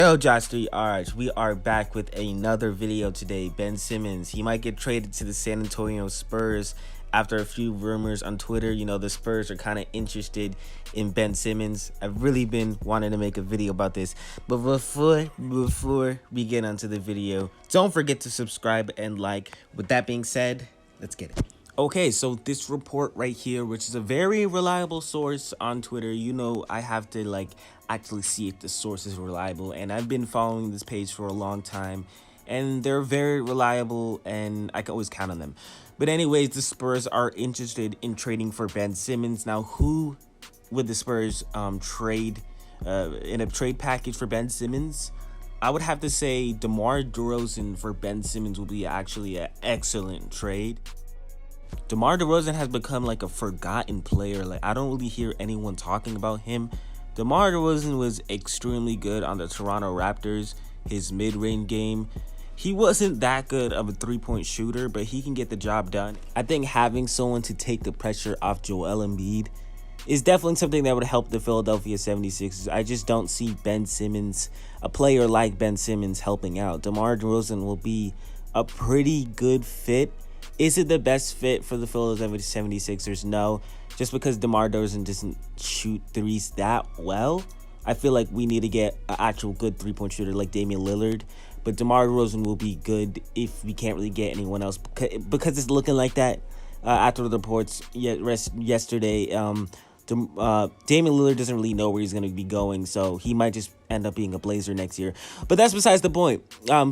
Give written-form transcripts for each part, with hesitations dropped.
Hello, Josh 3 Arch. We are back with another video today. Ben Simmons, he might get traded to the San Antonio Spurs after a few rumors on Twitter. You know, the Spurs are kind of interested in Ben Simmons. I've really been wanting to make a video about this. But before we get onto the video, don't forget to subscribe and like. With that being said, let's get it. Okay, so this report right here, which is a very reliable source on Twitter, you know, I have to actually see if the source is reliable, and I've been following this page for a long time, and they're very reliable, and I can always count on them. But anyways, the Spurs are interested in trading for Ben Simmons. Now, who would the Spurs trade in a trade package for Ben Simmons? I would have to say DeMar DeRozan for Ben Simmons will be actually an excellent trade. DeMar DeRozan has become like a forgotten player. I don't really hear anyone talking about him. DeMar DeRozan was extremely good on the Toronto Raptors. His mid-range game, he wasn't that good of a three-point shooter, but he can get the job done. I think having someone to take the pressure off Joel Embiid is definitely something that would help the Philadelphia 76ers. I just don't see Ben Simmons, a player like Ben Simmons, helping out. DeMar DeRozan will be a pretty good fit. Is it the best fit for the Philadelphia 76ers? No. Just because DeMar DeRozan doesn't shoot threes that well, I feel like we need to get an actual good three-point shooter like Damian Lillard. But DeMar DeRozan will be good if we can't really get anyone else. Because it's looking like that after the reports yesterday. Damian Lillard doesn't really know where he's going to be going, so he might just end up being a Blazer next year. But that's besides the point.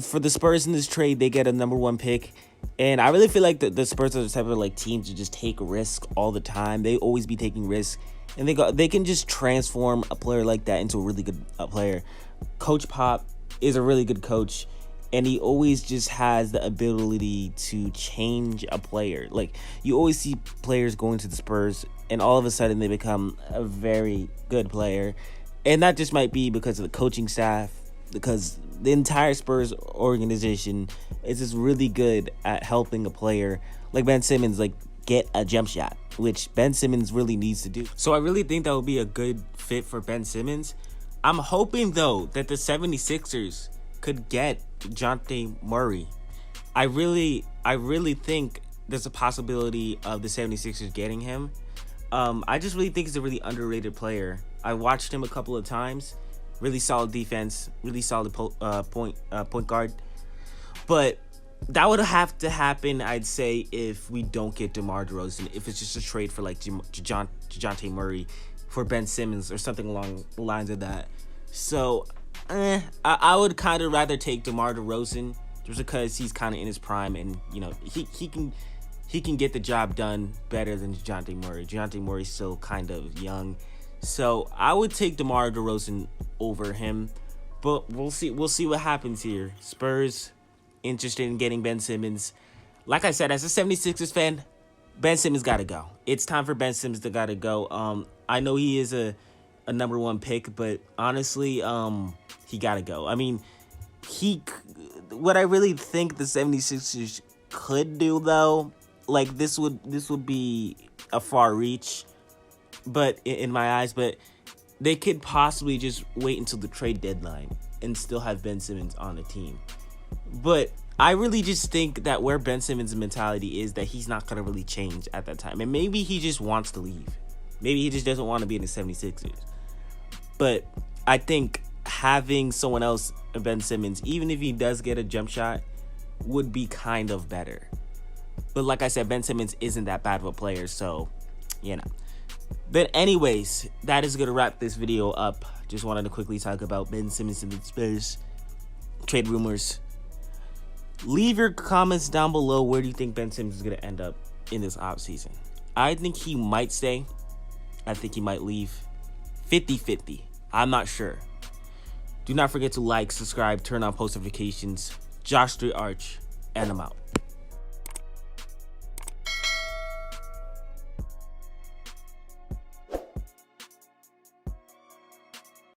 For the Spurs in this trade, they get a #1 pick. And I really feel like the Spurs are the type of team to just take risks all the time. They always be taking risks, and they can just transform a player like that into a really good player. Coach Pop is a really good coach, and he always just has the ability to change a player. You always see players going to the Spurs, and all of a sudden they become a very good player. And that just might be because of the coaching staff, because the entire Spurs organization is just really good at helping a player like Ben Simmons get a jump shot, which Ben Simmons really needs to do. So I really think that would be a good fit for Ben Simmons. I'm hoping, though, that the 76ers could get DeJounte Murray. I really think there's a possibility of the 76ers getting him. I just really think he's a really underrated player. I watched him a couple of times. Really solid defense, really solid point guard. But that would have to happen, I'd say, if we don't get DeMar DeRozan. If it's just a trade for DeJounte Murray for Ben Simmons or something along the lines of that. So I would kind of rather take DeMar DeRozan just because he's kind of in his prime, and he can get the job done better than DeJounte Murray. DeJounte Murray's still kind of young. So I would take DeMar DeRozan over him, but we'll see what happens here. Spurs interested in getting Ben Simmons. Like I said, as a 76ers fan, Ben Simmons gotta go. It's time for Ben Simmons to gotta go. I know he is a #1 pick, but honestly, he gotta go. I mean, what I really think the 76ers could do, though, this would be a far reach, but in my eyes, but they could possibly just wait until the trade deadline and still have Ben Simmons on the team. But I really just think that where Ben Simmons' mentality is, that he's not going to really change at that time. And maybe he just wants to leave. Maybe he just doesn't want to be in the 76ers. But I think having someone else, Ben Simmons, even if he does get a jump shot, would be kind of better. But like I said, Ben Simmons isn't that bad of a player, so, But anyways, that is going to wrap this video up. Just wanted to quickly talk about Ben Simmons and the Spurs trade rumors. Leave your comments down below. Where do you think Ben Simmons is going to end up in this offseason? I think he might stay. I think he might leave. 50-50. I'm not sure. Do not forget to like, subscribe, turn on post notifications. Josh 3 Arch, and I'm out.